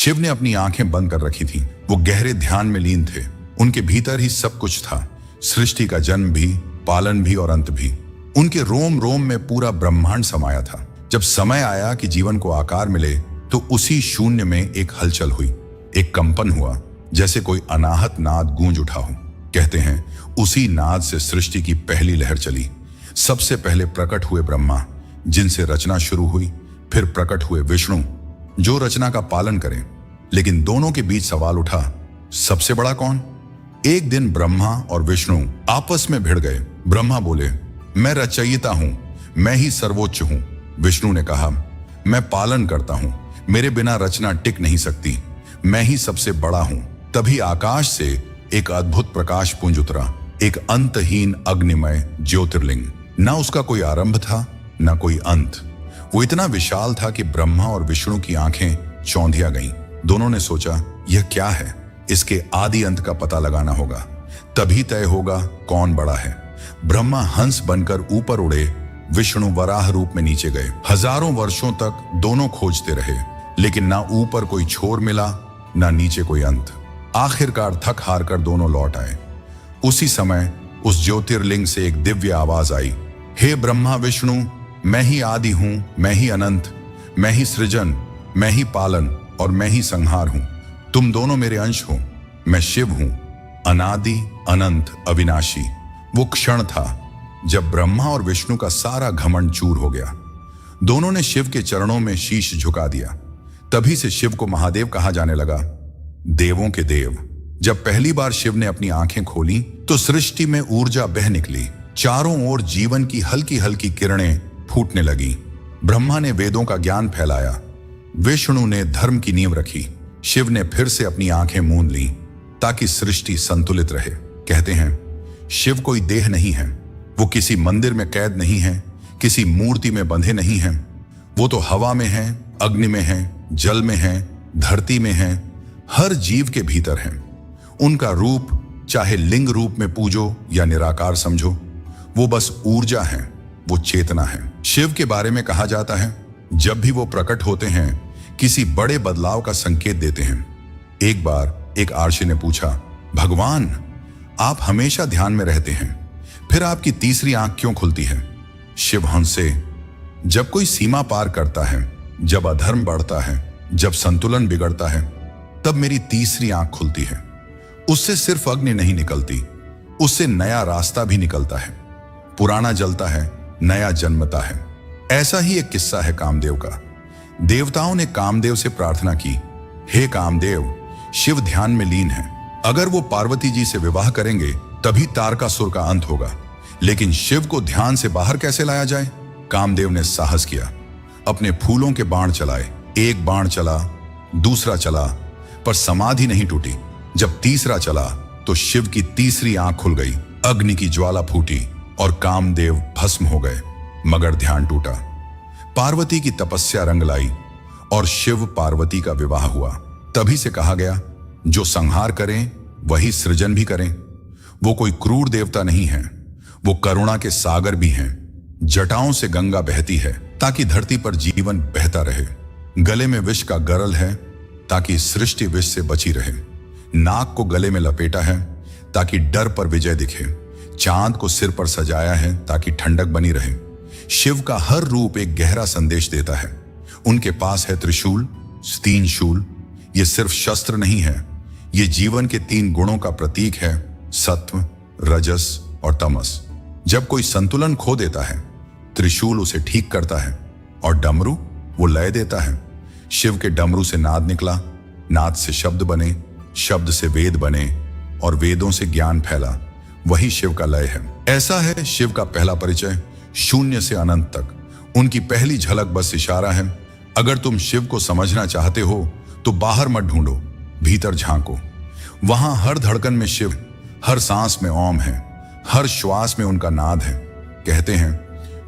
शिव ने अपनी आंखें बंद कर रखी थीं। वो गहरे ध्यान में लीन थे। उनके भीतर ही सब कुछ था, सृष्टि का जन्म भी, पालन भी और अंत भी। उनके रोम रोम में पूरा ब्रह्मांड समाया था। जब समय आया कि जीवन को आकार मिले तो उसी शून्य में एक हलचल हुई, एक कंपन हुआ, जैसे कोई अनाहत नाद गूंज उठा हो। कहते हैं उसी नाद से सृष्टि की पहली लहर चली। सबसे पहले प्रकट हुए ब्रह्मा, जिनसे रचना शुरू हुई। फिर प्रकट हुए विष्णु, जो रचना का पालन करें। लेकिन दोनों के बीच सवाल उठा, सबसे बड़ा कौन? एक दिन ब्रह्मा और विष्णु आपस में भिड़ गए। ब्रह्मा बोले, मैं रचयिता हूं, मैं ही सर्वोच्च हूं। विष्णु ने कहा, मैं पालन करता हूं, मेरे बिना रचना टिक नहीं सकती, मैं ही सबसे बड़ा हूं। तभी आकाश से एक अद्भुत प्रकाश पुंज उतरा, एक अंतहीन अग्निमय ज्योतिर्लिंग। ना उसका कोई आरंभ था, ना कोई अंत। वो इतना विशाल था कि ब्रह्मा और विष्णु की आंखें चौंधिया गईं। दोनों ने सोचा, यह क्या है? इसके आदि अंत का पता लगाना होगा, तभी तय होगा कौन बड़ा है। ब्रह्मा हंस बनकर ऊपर उड़े, विष्णु वराह रूप में नीचे गए। हजारों वर्षों तक दोनों खोजते रहे, लेकिन ना ऊपर कोई छोर मिला, ना नीचे कोई अंत। आखिरकार थक हार कर दोनों लौट आए। उसी समय उस ज्योतिर्लिंग से एक दिव्य आवाज आई, हे ब्रह्मा विष्णु, मैं ही आदि हूं, मैं ही अनंत, मैं ही सृजन, मैं ही पालन और मैं ही संहार हूं। तुम दोनों मेरे अंश हो। मैं शिव हूं, अनादि अनंत अविनाशी। वो क्षण था जब ब्रह्मा और विष्णु का सारा घमंड चूर हो गया। दोनों ने शिव के चरणों में शीश झुका दिया। तभी से शिव को महादेव कहा जाने लगा, देवों के देव। जब पहली बार शिव ने अपनी आंखें खोली तो सृष्टि में ऊर्जा बह निकली। चारों ओर जीवन की हल्की हल्की किरणें फूटने लगी। ब्रह्मा ने वेदों का ज्ञान फैलाया, विष्णु ने धर्म की नींव रखी, शिव ने फिर से अपनी आंखें मूंद ली ताकि सृष्टि संतुलित रहे। कहते हैं शिव कोई देह नहीं है, वो किसी मंदिर में कैद नहीं है, किसी मूर्ति में बंधे नहीं हैं। वो तो हवा में है, अग्नि में है, जल में है, धरती में है, हर जीव के भीतर है। उनका रूप चाहे लिंग रूप में पूजो या निराकार समझो, वो बस ऊर्जा है, वो चेतना है। शिव के बारे में कहा जाता है, जब भी वो प्रकट होते हैं किसी बड़े बदलाव का संकेत देते हैं। एक बार एक आर्षि ने पूछा, भगवान आप हमेशा ध्यान में रहते हैं, फिर आपकी तीसरी आंख क्यों खुलती है? शिव हंसे, जब कोई सीमा पार करता है, जब अधर्म बढ़ता है, जब संतुलन बिगड़ता है, तब मेरी तीसरी आंख खुलती है। उससे सिर्फ अग्नि नहीं निकलती, उससे नया रास्ता भी निकलता है। पुराना जलता है, नया जन्मता है। ऐसा ही एक किस्सा है कामदेव का। देवताओं ने कामदेव से प्रार्थना की, हे कामदेव, शिव ध्यान में लीन है, अगर वो पार्वती जी से विवाह करेंगे तभी तारकासुर का अंत होगा। लेकिन शिव को ध्यान से बाहर कैसे लाया जाए? कामदेव ने साहस किया, अपने फूलों के बाण चलाए। एक बाण चला, दूसरा चला, पर समाधि नहीं टूटी। जब तीसरा चला तो शिव की तीसरी आंख खुल गई, अग्नि की ज्वाला फूटी और कामदेव भस्म हो गए, मगर ध्यान टूटा। पार्वती की तपस्या रंग लाई और शिव पार्वती का विवाह हुआ। तभी से कहा गया, जो संहार करें वही सृजन भी करें। वो कोई क्रूर देवता नहीं है, वो करुणा के सागर भी हैं। जटाओं से गंगा बहती है ताकि धरती पर जीवन बहता रहे। गले में विष का गरल है ताकि सृष्टि विष से बची रहे। नाक को गले में लपेटा है ताकि डर पर विजय दिखे। चांद को सिर पर सजाया है ताकि ठंडक बनी रहे। शिव का हर रूप एक गहरा संदेश देता है। उनके पास है त्रिशूल, तीन शूल। ये सिर्फ शस्त्र नहीं है, ये जीवन के तीन गुणों का प्रतीक है, सत्व, रजस और तमस। जब कोई संतुलन खो देता है, त्रिशूल उसे ठीक करता है और डमरू वो लय देता है। शिव के डमरू से नाद निकला, नाद से शब्द बने, शब्द से वेद बने और वेदों से ज्ञान फैला। वही शिव का लय है। ऐसा है शिव का पहला परिचय, शून्य से अनंत तक। उनकी पहली झलक बस इशारा है। अगर तुम शिव को समझना चाहते हो तो बाहर मत ढूंढो, भीतर झांको। वहां हर धड़कन में शिव, हर सांस में ओम है, हर श्वास में उनका नाद है। कहते हैं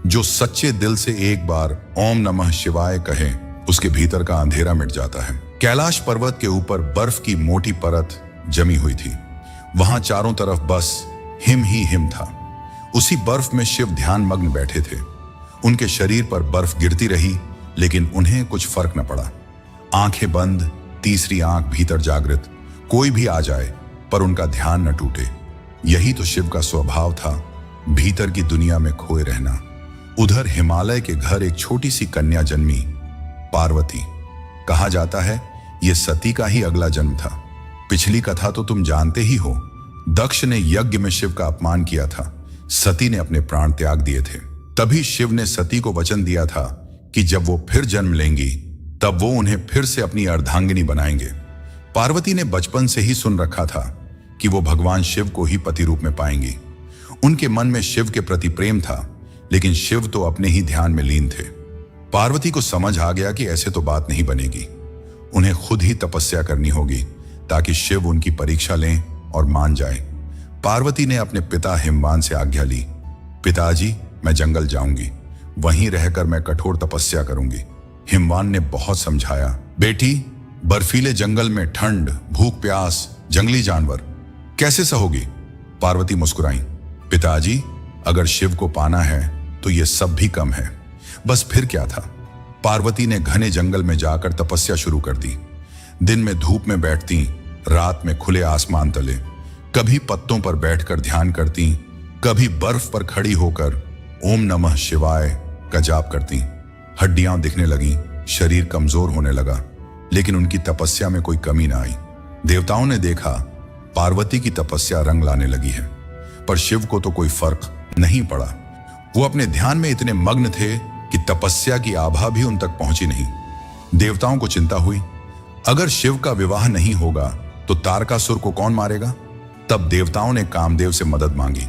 जो सच्चे दिल से एक बार ओम नमः शिवाय कहे, उसके भीतर का अंधेरा मिट जाता है। कैलाश पर्वत के ऊपर बर्फ की मोटी परत जमी हुई थी। वहां चारों तरफ बस हिम ही हिम था। उसी बर्फ में शिव ध्यान मग्न बैठे थे। उनके शरीर पर बर्फ गिरती रही, लेकिन उन्हें कुछ फर्क न पड़ा। आंखें बंद, तीसरी आंख भीतर जागृत, कोई भी आ जाए पर उनका ध्यान न टूटे। यही तो शिव का स्वभाव था, भीतर की दुनिया में खोए रहना। उधर हिमालय के घर एक छोटी सी कन्या जन्मी, पार्वती। कहा जाता है यह सती का ही अगला जन्म था। पिछली कथा तो तुम जानते ही हो। दक्ष ने यज्ञ में शिव का अपमान किया था, सती ने अपने प्राण त्याग दिए थे। तभी शिव ने सती को वचन दिया था कि जब वो फिर जन्म लेंगी तब वो उन्हें फिर से अपनी अर्धांगिनी बनाएंगे। पार्वती ने बचपन से ही सुन रखा था कि वो भगवान शिव को ही पति रूप में पाएंगी। उनके मन में शिव के प्रति प्रेम था, लेकिन शिव तो अपने ही ध्यान में लीन थे। पार्वती को समझ आ गया कि ऐसे तो बात नहीं बनेगी, उन्हें खुद ही तपस्या करनी होगी ताकि शिव उनकी परीक्षा लें और मान जाए। पार्वती ने अपने पिता हिमवान से आज्ञा ली, पिताजी मैं जंगल जाऊंगी, वहीं रहकर मैं कठोर तपस्या करूंगी। हिमवान ने बहुत समझाया, बेटी बर्फीले जंगल में ठंड, भूख प्यास, जंगली जानवर कैसे सहोगी? पार्वती मुस्कुराई, पिताजी अगर शिव को पाना है तो यह सब भी कम है, बस फिर क्या था। पार्वती ने घने जंगल में जाकर तपस्या शुरू कर दी। दिन में धूप में बैठती, रात में खुले आसमान तले, कभी पत्तों पर बैठकर ध्यान करती, कभी बर्फ पर खड़ी होकर ओम नमः शिवाय का जाप करती। हड्डियां दिखने लगीं, शरीर कमजोर होने लगा, लेकिन उनकी तपस्या में कोई कमी ना आई। देवताओं ने देखा पार्वती की तपस्या रंग लाने लगी है, पर शिव को तो कोई फर्क नहीं पड़ा। वो अपने ध्यान में इतने मग्न थे कि तपस्या की आभा भी उन तक पहुंची नहीं। देवताओं को चिंता हुई, अगर शिव का विवाह नहीं होगा तो तारकासुर को कौन मारेगा? तब देवताओं ने कामदेव से मदद मांगी।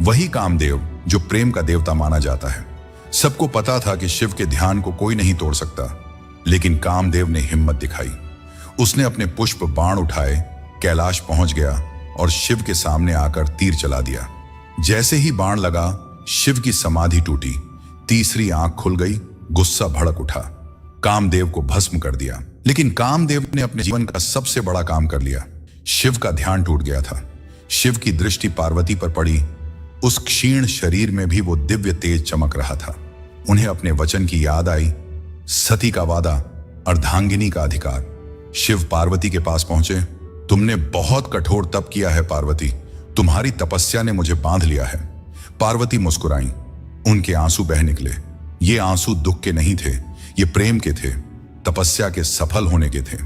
वही कामदेव जो प्रेम का देवता माना जाता है। सबको पता था कि शिव के ध्यान को कोई नहीं तोड़ सकता, लेकिन कामदेव ने हिम्मत दिखाई। उसने अपने पुष्प बाण उठाए, कैलाश पहुंच गया और शिव के सामने आकर तीर चला दिया। जैसे ही बाण लगा, शिव की समाधि टूटी, तीसरी आंख खुल गई, गुस्सा भड़क उठा, कामदेव को भस्म कर दिया। लेकिन कामदेव ने अपने जीवन का सबसे बड़ा काम कर लिया। शिव का ध्यान टूट गया था। शिव की दृष्टि पार्वती पर पड़ी। उस क्षीण शरीर में भी वो दिव्य तेज चमक रहा था। उन्हें अपने वचन की याद आई, सती का वादा, अर्धांगिनी का अधिकार। शिव पार्वती के पास पहुंचे, तुमने बहुत कठोर तप किया है पार्वती, तुम्हारी तपस्या ने मुझे बांध लिया है। पार्वती मुस्कुराई, उनके आंसू बह निकले। ये आंसू दुख के नहीं थे, ये प्रेम के थे, तपस्या के सफल होने के थे।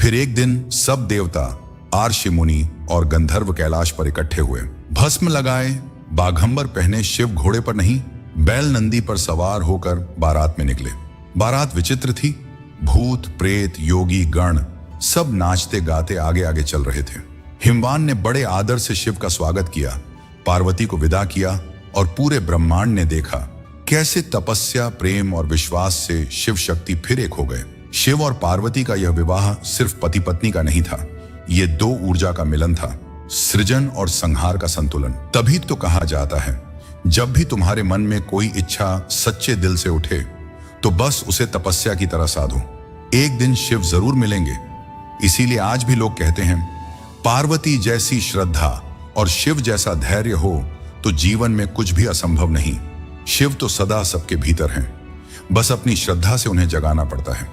फिर एक दिन सब देवता, आर्षि मुनि और गंधर्व कैलाश पर इकट्ठे हुए। भस्म लगाए, बाघंबर पहने शिव घोड़े पर नहीं, बैल नंदी पर सवार होकर बारात में निकले। बारात विचित्र थी। भूत प्रेत योगी गण सब नाचते गाते आगे आगे चल रहे थे। हिमवान ने बड़े आदर से शिव का स्वागत किया, पार्वती को विदा किया और पूरे ब्रह्मांड ने देखा कैसे तपस्या, प्रेम और विश्वास से शिव शक्ति फिर एक हो गए। शिव और पार्वती का यह विवाह सिर्फ पति पत्नी का नहीं था, ये दो ऊर्जा का मिलन था, सृजन और संहार का संतुलन। तभी तो कहा जाता है, जब भी तुम्हारे मन में कोई इच्छा सच्चे दिल से उठे तो बस उसे तपस्या की तरह साधो, एक दिन शिव जरूर मिलेंगे। इसीलिए आज भी लोग कहते हैं, पार्वती जैसी श्रद्धा और शिव जैसा धैर्य हो तो जीवन में कुछ भी असंभव नहीं। शिव तो सदा सबके भीतर हैं, बस अपनी श्रद्धा से उन्हें जगाना पड़ता है।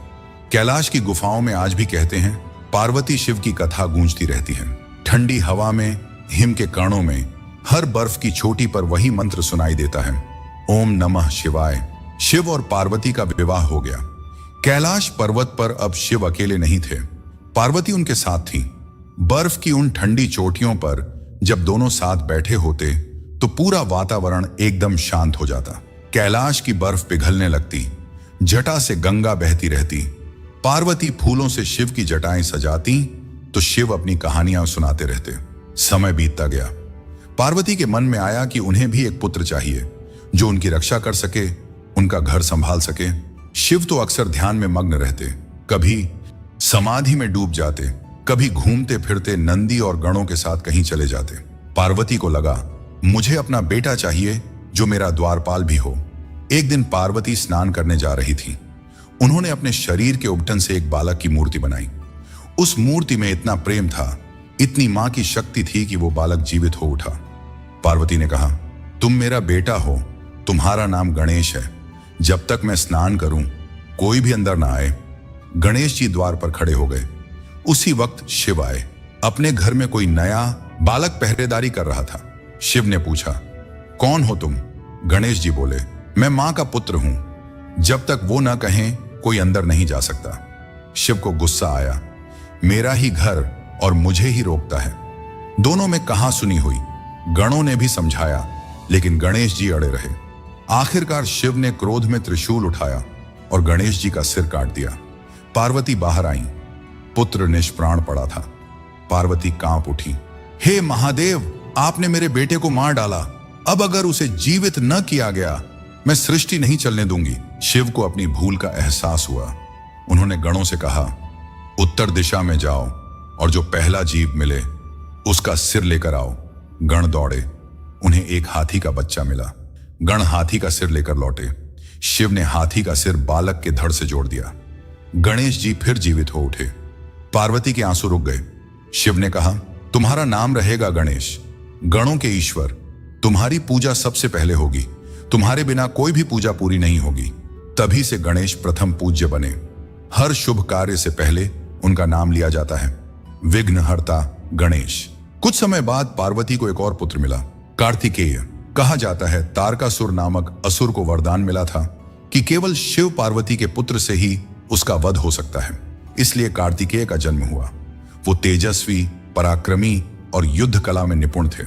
कैलाश की गुफाओं में आज भी कहते हैं, पार्वती शिव की कथा गूंजती रहती है। ठंडी हवा में, हिम के कणों में, हर बर्फ की चोटी पर वही मंत्र सुनाई देता है, ओम नमः शिवाय। शिव और पार्वती का विवाह हो गया। कैलाश पर्वत पर अब शिव अकेले नहीं थे, पार्वती उनके साथ थी। बर्फ की उन ठंडी चोटियों पर जब दोनों साथ बैठे होते तो पूरा वातावरण एकदम शांत हो जाता। कैलाश की बर्फ पिघलने लगती, जटा से गंगा बहती रहती। पार्वती फूलों से शिव की जटाएं सजाती तो शिव अपनी कहानियां सुनाते रहते। समय बीतता गया। पार्वती के मन में आया कि उन्हें भी एक पुत्र चाहिए जो उनकी रक्षा कर सके, उनका घर संभाल सके। शिव तो अक्सर ध्यान में मग्न रहते, कभी समाधि में डूब जाते, कभी घूमते फिरते नंदी और गणों के साथ कहीं चले जाते। पार्वती को लगा, मुझे अपना बेटा चाहिए जो मेरा द्वारपाल भी हो। एक दिन पार्वती स्नान करने जा रही थी। उन्होंने अपने शरीर के उबटन से एक बालक की मूर्ति बनाई। उस मूर्ति में इतना प्रेम था, इतनी मां की शक्ति थी कि वो बालक जीवित हो उठा। पार्वती ने कहा, तुम मेरा बेटा हो, तुम्हारा नाम गणेश है। जब तक मैं स्नान करूं कोई भी अंदर ना आए। गणेश जी द्वार पर खड़े हो गए। उसी वक्त शिव आए। अपने घर में कोई नया बालक पहरेदारी कर रहा था। शिव ने पूछा, कौन हो तुम? गणेश जी बोले, मैं मां का पुत्र हूं। जब तक वो ना कहें कोई अंदर नहीं जा सकता। शिव को गुस्सा आया, मेरा ही घर और मुझे ही रोकता है। दोनों में कहां सुनी हुई। गणों ने भी समझाया, लेकिन गणेश जी अड़े रहे। आखिरकार शिव ने क्रोध में त्रिशूल उठाया और गणेश जी का सिर काट दिया। पार्वती बाहर आई। पुत्र निष्प्राण पड़ा था। पार्वती कांप उठी, हे महादेव, आपने मेरे बेटे को मार डाला। अब अगर उसे जीवित न किया गया, मैं सृष्टि नहीं चलने दूंगी। शिव को अपनी भूल का एहसास हुआ। उन्होंने गणों से कहा, उत्तर दिशा में जाओ और जो पहला जीव मिले उसका सिर लेकर आओ। गण दौड़े। उन्हें एक हाथी का बच्चा मिला। गण हाथी का सिर लेकर लौटे। शिव ने हाथी का सिर बालक के धड़ से जोड़ दिया। गणेश जी फिर जीवित हो उठे। पार्वती के आंसू रुक गए। शिव ने कहा, तुम्हारा नाम रहेगा गणेश, गणों के ईश्वर। तुम्हारी पूजा सबसे पहले होगी। तुम्हारे बिना कोई भी पूजा पूरी नहीं होगी। तभी से गणेश प्रथम पूज्य बने। हर शुभ कार्य से पहले उनका नाम लिया जाता है, विघ्नहर्ता गणेश। कुछ समय बाद पार्वती को एक और पुत्र मिला, कार्तिकेय। कहा जाता है तारकासुर नामक असुर को वरदान मिला था कि केवल शिव पार्वती के पुत्र से ही उसका वध हो सकता है। इसलिए कार्तिकेय का जन्म हुआ। वो तेजस्वी, पराक्रमी और युद्ध कला में निपुण थे।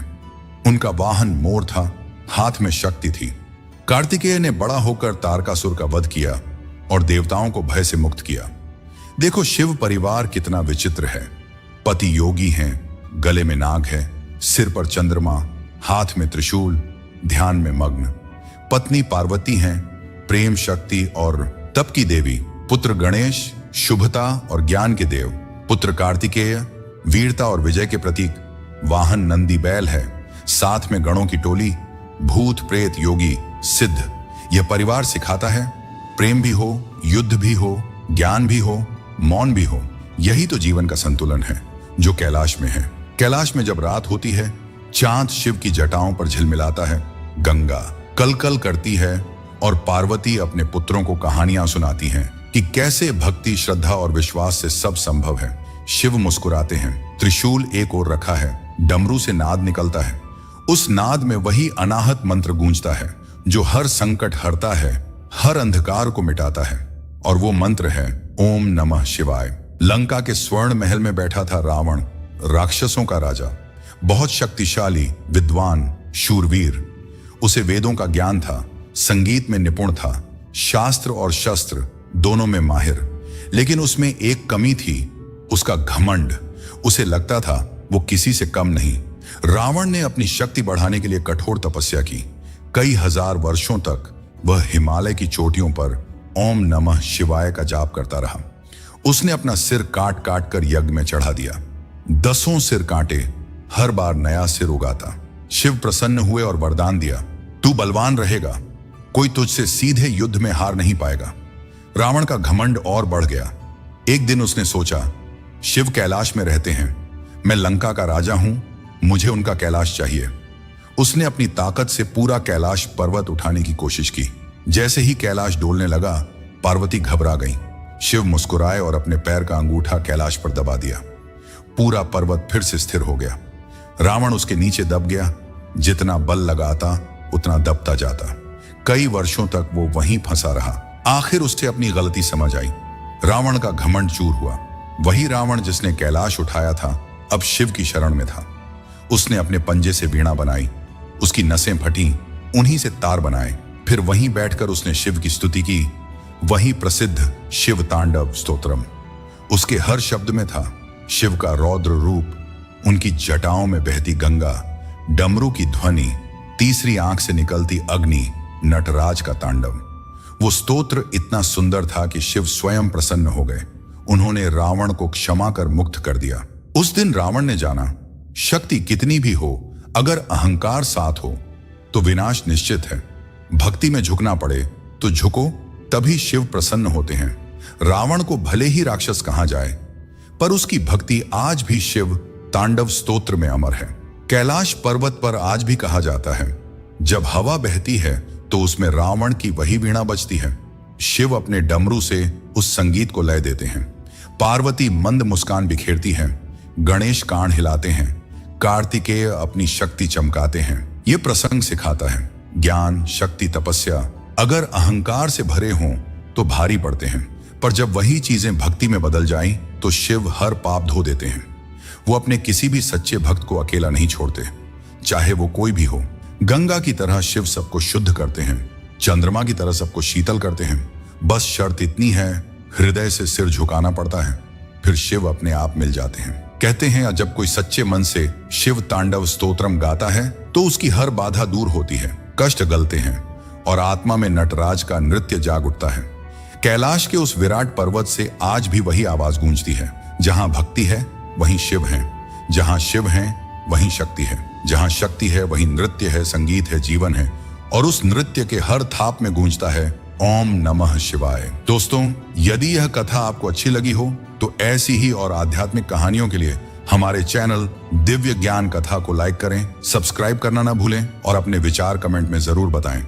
उनका वाहन मोर था, हाथ में शक्ति थी। कार्तिकेय ने बड़ा होकर तारकासुर का वध किया और देवताओं को भय से मुक्त किया। देखो शिव परिवार कितना विचित्र है। पति योगी हैं, गले में नाग है, सिर पर चंद्रमा, हाथ में त्रिशूल, ध्यान में मग्न। पत्नी पार्वती हैं, प्रेम, शक्ति और तप की देवी। पुत्र गणेश, शुभता और ज्ञान के देव। पुत्र कार्तिकेय, वीरता और विजय के प्रतीक। वाहन नंदी बैल है, साथ में गणों की टोली, भूत प्रेत योगी सिद्ध। यह परिवार सिखाता है प्रेम भी हो, युद्ध भी हो, ज्ञान भी हो, मौन भी हो। यही तो जीवन का संतुलन है जो कैलाश में है। कैलाश में जब रात होती है, चांद शिव की जटाओं पर झिलमिलाता है, गंगा कलकल करती है और पार्वती अपने पुत्रों को कहानियां सुनाती हैं कि कैसे भक्ति, श्रद्धा और विश्वास से सब संभव है। शिव मुस्कुराते हैं। त्रिशूल एक ओर रखा है, डमरू से नाद निकलता है। उस नाद में वही अनाहत मंत्र गूंजता है जो हर संकट हरता है, हर अंधकार को मिटाता है। और वो मंत्र है ओम नमः शिवाय। लंका के स्वर्ण महल में बैठा था रावण, राक्षसों का राजा। बहुत शक्तिशाली, विद्वान, शूरवीर। उसे वेदों का ज्ञान था, संगीत में निपुण था, शास्त्र और शस्त्र दोनों में माहिर। लेकिन उसमें एक कमी थी, उसका घमंड। उसे लगता था वो किसी से कम नहीं। रावण ने अपनी शक्ति बढ़ाने के लिए कठोर तपस्या की। कई हजार वर्षों तक वह हिमालय की चोटियों पर ओम नमः शिवाय का जाप करता रहा। उसने अपना सिर काट काट कर यज्ञ में चढ़ा दिया। 10 सिर काटे, हर बार नया सिर उगाता। शिव प्रसन्न हुए और वरदान दिया, तू बलवान रहेगा, कोई तुझसे सीधे युद्ध में हार नहीं पाएगा। रावण का घमंड और बढ़ गया। एक दिन उसने सोचा, शिव कैलाश में रहते हैं, मैं लंका का राजा हूं, मुझे उनका कैलाश चाहिए। उसने अपनी ताकत से पूरा कैलाश पर्वत उठाने की कोशिश की। जैसे ही कैलाश डोलने लगा, पार्वती घबरा गई। शिव मुस्कुराए और अपने पैर का अंगूठा कैलाश पर दबा दिया। पूरा पर्वत फिर से स्थिर हो गया। रावण उसके नीचे दब गया। जितना बल लगाता उतना दबता जाता। कई वर्षों तक वो वहीं फंसा रहा। आखिर उसे अपनी गलती समझ आई। रावण का घमंड चूर हुआ। वही रावण जिसने कैलाश उठाया था, अब शिव की शरण में था। उसने अपने पंजे से वीणा बनाई, उसकी नसें फटी, उन्हीं से तार बनाए। फिर वहीं बैठकर उसने शिव की स्तुति की, वही प्रसिद्ध शिव तांडव स्तोत्रम। उसके हर शब्द में था शिव का रौद्र रूप, उनकी जटाओं में बहती गंगा, डमरू की ध्वनि, तीसरी आंख से निकलती अग्नि, नटराज का तांडव। वो स्तोत्र इतना सुंदर था कि शिव स्वयं प्रसन्न हो गए। उन्होंने रावण को क्षमा कर मुक्त कर दिया। उस दिन रावण ने जाना, शक्ति कितनी भी हो, अगर अहंकार साथ हो तो विनाश निश्चित है। भक्ति में झुकना पड़े तो झुको, तभी शिव प्रसन्न होते हैं। रावण को भले ही राक्षस कहा जाए, पर उसकी भक्ति आज भी शिव तांडव स्तोत्र में अमर है। कैलाश पर्वत पर आज भी कहा जाता है, जब हवा बहती है तो उसमें रावण की वही वीणा बजती है। शिव अपने डमरू से उस संगीत को लय देते हैं। पार्वती मंद मुस्कान बिखेरती हैं, गणेश कान हिलाते हैं, कार्तिकेय अपनी शक्ति चमकाते हैं। ये प्रसंग सिखाता है ज्ञान, शक्ति, तपस्या अगर अहंकार से भरे हों तो भारी पड़ते हैं, पर जब वही चीजें भक्ति में बदल जाएं तो शिव हर पाप धो देते हैं। वो अपने किसी भी सच्चे भक्त को अकेला नहीं छोड़ते, चाहे वो कोई भी हो। गंगा की तरह शिव सबको शुद्ध करते हैं, चंद्रमा की तरह सबको शीतल करते हैं। बस शर्त इतनी है, हृदय से सिर झुकाना पड़ता है, फिर शिव अपने आप मिल जाते हैं। कहते हैं जब कोई सच्चे मन से शिव तांडव स्तोत्रम गाता है तो उसकी हर बाधा दूर होती है, कष्ट गलते हैं और आत्मा में नटराज का नृत्य जाग उठता है। कैलाश के उस विराट पर्वत से आज भी वही आवाज गूंजती है, जहां भक्ति है वहीं शिव है, जहां शिव है वहीं शक्ति है, जहां शक्ति है वहीं नृत्य है, संगीत है, जीवन है। और उस नृत्य के हर थाप में गूंजता है ओम नमः शिवाय। दोस्तों, यदि यह कथा आपको अच्छी लगी हो तो ऐसी ही और आध्यात्मिक कहानियों के लिए हमारे चैनल दिव्य ज्ञान कथा को लाइक करें, सब्सक्राइब करना ना भूलें और अपने विचार कमेंट में जरूर बताएं।